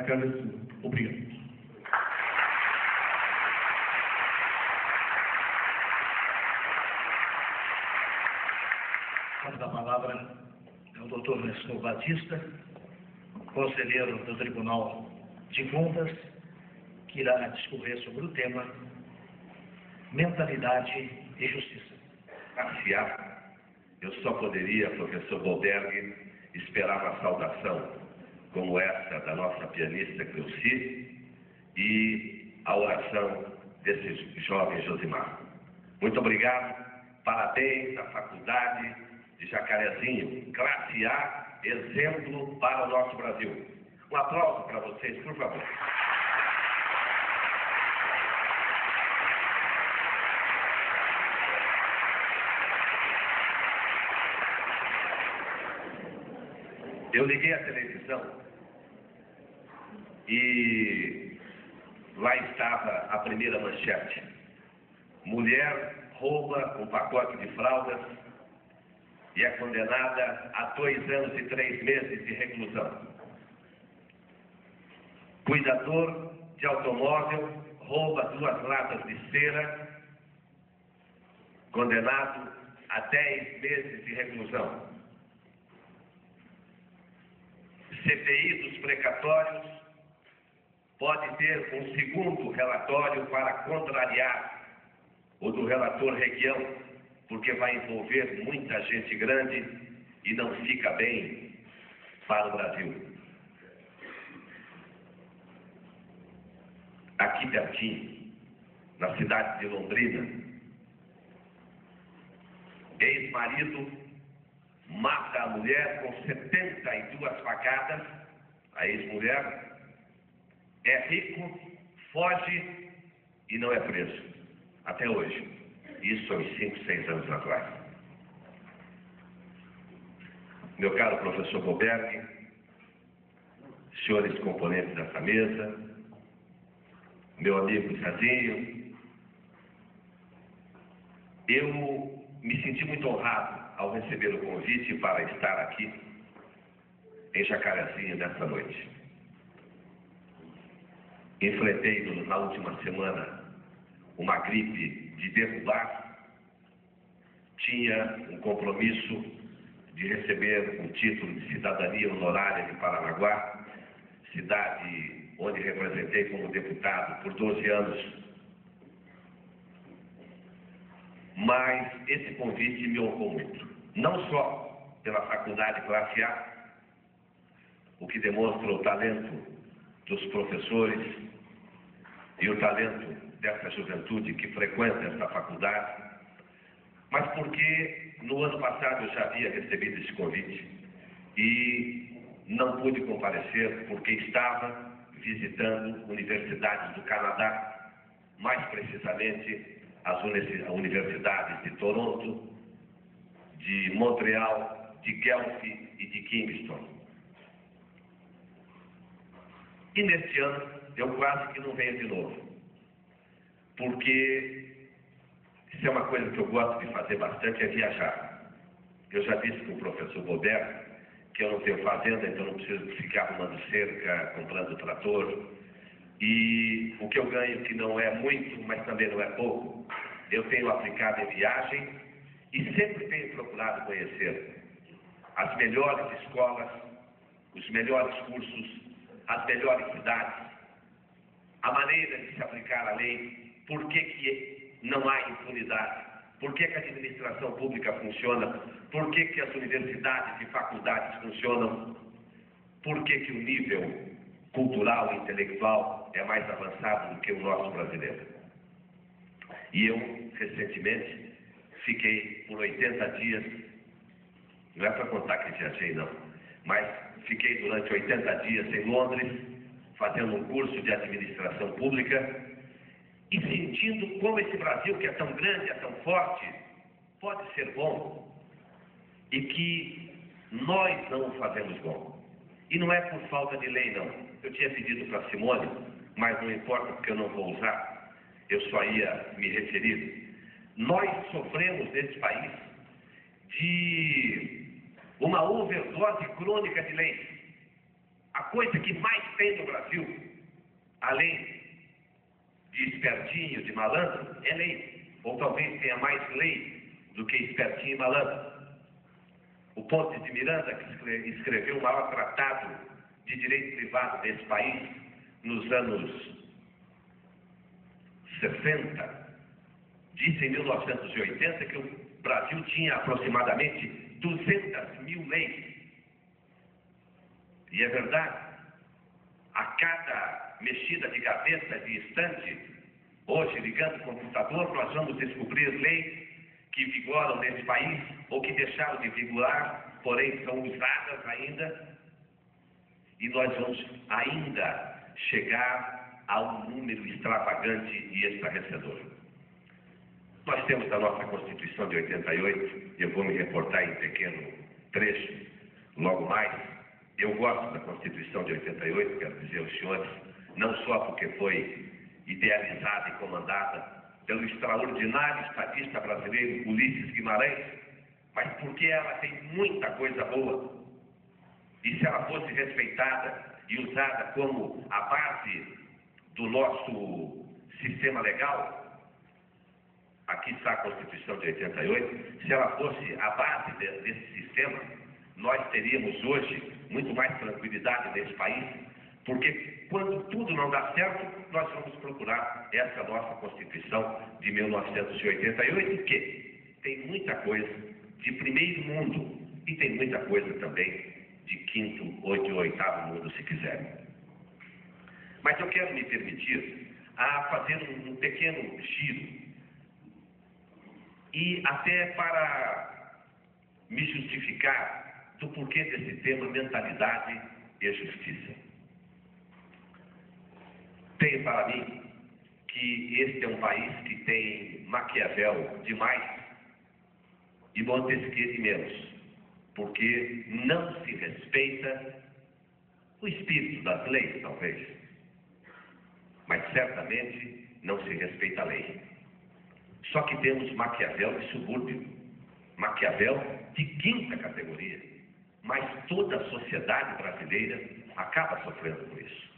casa sua. Obrigado. A palavra é o Dr. Nestor Batista, conselheiro do Tribunal de Contas, que irá discorrer sobre o tema mentalidade e justiça. Eu só poderia, professor Goldberg, esperar uma saudação como essa da nossa pianista Cleuci e a oração desse jovem Josimar. Muito obrigado, parabéns à Faculdade de Jacarezinho, classe A, exemplo para o nosso Brasil. Um aplauso para vocês, por favor. Eu liguei a televisão e lá estava a primeira manchete. Mulher rouba um pacote de fraldas e é condenada a 2 anos e 3 meses de reclusão. Cuidador de automóvel rouba 2 latas de cera, condenado a 10 meses de reclusão. CPI dos precatórios pode ter um segundo relatório para contrariar o do relator Requião, porque vai envolver muita gente grande e não fica bem para o Brasil. Aqui pertinho, na cidade de Londrina, ex-marido mata a mulher com 72 facadas, a ex-mulher, é rico, foge e não é preso, até hoje. Isso há uns 5, 6 anos atrás. Meu caro professor Goldberg, senhores componentes dessa mesa, meu amigo Zezinho, eu me senti muito honrado ao receber o convite para estar aqui em Jacarezinho nesta noite. Enfrentei na última semana uma gripe de derrubar, tinha um compromisso de receber um título de cidadania honorária de Paranaguá, cidade onde representei como deputado por 12 anos. Mas esse convite me honrou muito, não só pela Faculdade Classe A, o que demonstra o talento dos professores e o talento dessa juventude que frequenta esta faculdade, mas porque no ano passado eu já havia recebido esse convite e não pude comparecer porque estava visitando universidades do Canadá, mais precisamente as universidades de Toronto, de Montreal, de Guelph e de Kingston. E neste ano eu quase que não venho de novo, porque isso é uma coisa que eu gosto de fazer bastante, é viajar. Eu já disse para o professor Goldberg que eu não tenho fazenda, então não preciso ficar arrumando cerca, comprando trator. E o que eu ganho, que não é muito, mas também não é pouco, eu tenho aplicado em viagem e sempre tenho procurado conhecer as melhores escolas, os melhores cursos, as melhores cidades, a maneira de se aplicar a lei, por que não há impunidade, por que a administração pública funciona, por que as universidades e faculdades funcionam, por que o nível cultural e intelectual é mais avançado do que o nosso brasileiro. E eu, recentemente, fiquei por 80 dias, não é para contar que viajei não, mas fiquei durante 80 dias em Londres, fazendo um curso de administração pública e sentindo como esse Brasil, que é tão grande, é tão forte, pode ser bom e que nós não o fazemos bom. E não é por falta de lei, não. Eu tinha pedido para Simone, mas não importa porque eu não vou usar, eu só ia me referir. Nós sofremos nesse país de uma overdose crônica de leis. A coisa que mais tem no Brasil, além de espertinho, de malandro, é lei. Ou talvez tenha mais lei do que espertinho e malandro. O Pontes de Miranda, que escreveu o maior tratado de direito privado desse país nos anos 60, disse em 1980 que o Brasil tinha aproximadamente 200 mil leis. E é verdade, a cada mexida de gaveta, de estante, hoje ligando o computador, nós vamos descobrir leis que vigoram nesse país ou que deixaram de vigorar, porém são usadas ainda, e nós vamos ainda chegar a um número extravagante e estarrecedor. Nós temos a nossa Constituição de 88, eu vou me reportar em pequeno trecho logo mais. Eu gosto da Constituição de 88, quero dizer aos senhores, não só porque foi idealizada e comandada pelo extraordinário estadista brasileiro Ulisses Guimarães, mas porque ela tem muita coisa boa. E se ela fosse respeitada e usada como a base do nosso sistema legal, aqui está a Constituição de 88, se ela fosse a base desse sistema, nós teríamos hoje muito mais tranquilidade nesse país, porque quando tudo não dá certo, nós vamos procurar essa nossa Constituição de 1988, que tem muita coisa de primeiro mundo e tem muita coisa também de quinto ou de oitavo mundo, se quiserem. Mas eu quero me permitir a fazer um pequeno giro e até para me justificar do porquê desse tema mentalidade e justiça. Tenho para mim que este é um país que tem Maquiavel demais e Montesquieu de menos, porque não se respeita o espírito das leis, talvez, mas certamente não se respeita a lei. Só que temos Maquiavel de subúrbio, Maquiavel de quinta categoria, mas toda a sociedade brasileira acaba sofrendo com isso.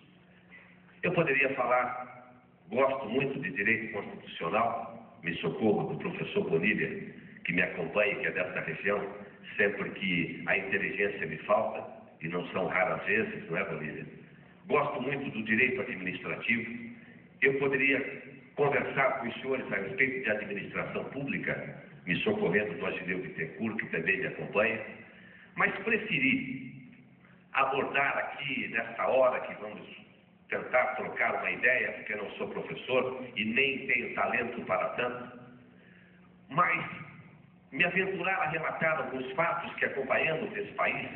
Eu poderia falar, gosto muito de direito constitucional, me socorro do professor Bonilha, que me acompanha, que é dessa região, sempre que a inteligência me falta, e não são raras vezes, não é, Bonilha? Gosto muito do direito administrativo. Eu poderia conversar com os senhores a respeito de administração pública, me socorrendo do Agileu Bittencourt, que também me acompanha, mas preferi abordar aqui, nesta hora que vamos tentar trocar uma ideia, porque eu não sou professor e nem tenho talento para tanto, mas me aventurar a relatar alguns fatos que acompanhamos esse país,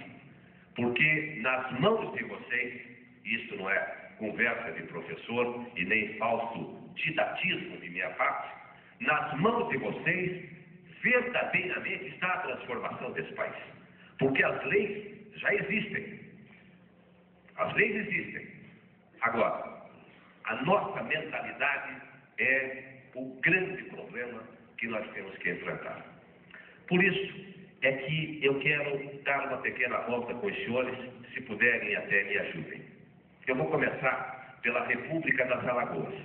porque nas mãos de vocês, isso não é conversa de professor e nem falso didatismo de minha parte, nas mãos de vocês verdadeiramente está a transformação desse país. Porque as leis já existem. As leis existem. Agora, a nossa mentalidade é o grande problema que nós temos que enfrentar. Por isso é que eu quero dar uma pequena volta com os senhores, se puderem até me ajudem. Eu vou começar pela República das Alagoas,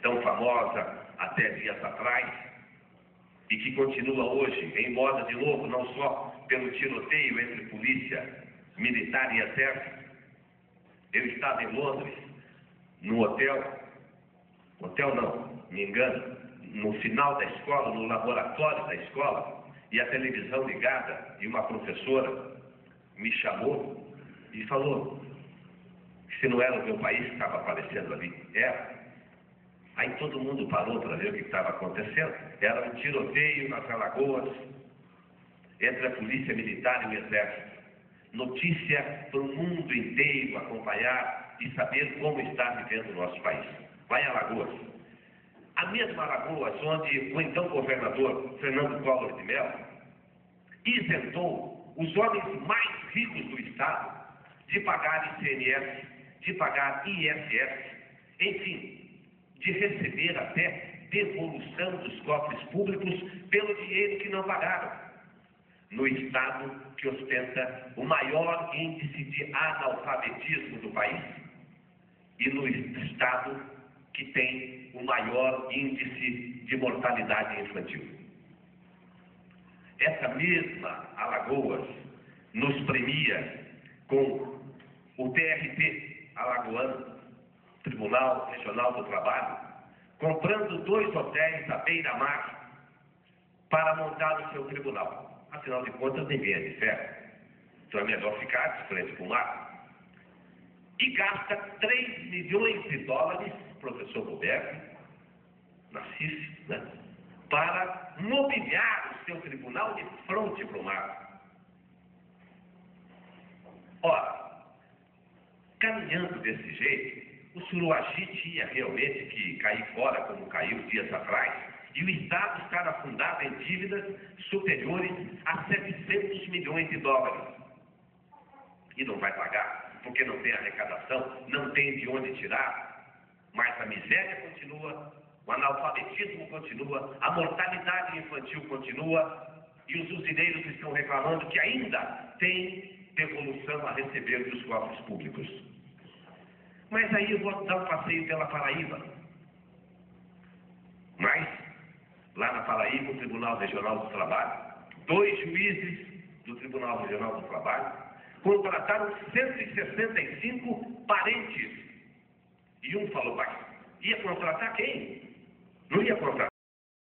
tão famosa até dias atrás, e que continua hoje em moda de novo, não só pelo tiroteio entre polícia militar e exército. Eu estava em Londres, no hotel não, me engano, no final da escola, no laboratório da escola, e a televisão ligada, e uma professora me chamou e falou que se não era o meu país que estava aparecendo ali, era. Aí todo mundo parou para ver o que estava acontecendo. Era um tiroteio nas Alagoas, entre a polícia militar e o exército. Notícia para o mundo inteiro acompanhar e saber como está vivendo o nosso país. Vai em Alagoas. A mesma Alagoas onde o então governador Fernando Collor de Mello isentou os homens mais ricos do estado de pagar ICMS, de pagar ISS, enfim, de receber até devolução dos cofres públicos pelo dinheiro que não pagaram. no estado que ostenta o maior índice de analfabetismo do país e no estado que tem o maior índice de mortalidade infantil. Essa mesma Alagoas nos premia com o TRT alagoano, Tribunal Regional do Trabalho, comprando 2 hotéis à beira-mar para montar o seu tribunal. Afinal de contas, ninguém é de ferro. Então é melhor ficar de frente para o mar. E gasta 3 milhões de dólares, professor Boberto, na CIS, né, para mobiliar o seu tribunal de frente para o mar. Ora, caminhando desse jeito, o Suruagi tinha realmente que cair fora, como caiu dias atrás, e o Estado estar afundado em dívidas superiores a 700 milhões de dólares. E não vai pagar, porque não tem arrecadação, não tem de onde tirar, mas a miséria continua, o analfabetismo continua, a mortalidade infantil continua, e os usineiros estão reclamando que ainda tem devolução a receber dos cofres públicos. Mas aí eu vou dar um passeio pela Paraíba. Mas, lá na Paraíba, o Tribunal Regional do Trabalho, 2 juízes do Tribunal Regional do Trabalho contrataram 165 parentes. E um falou, pai, ia contratar quem? Não ia contratar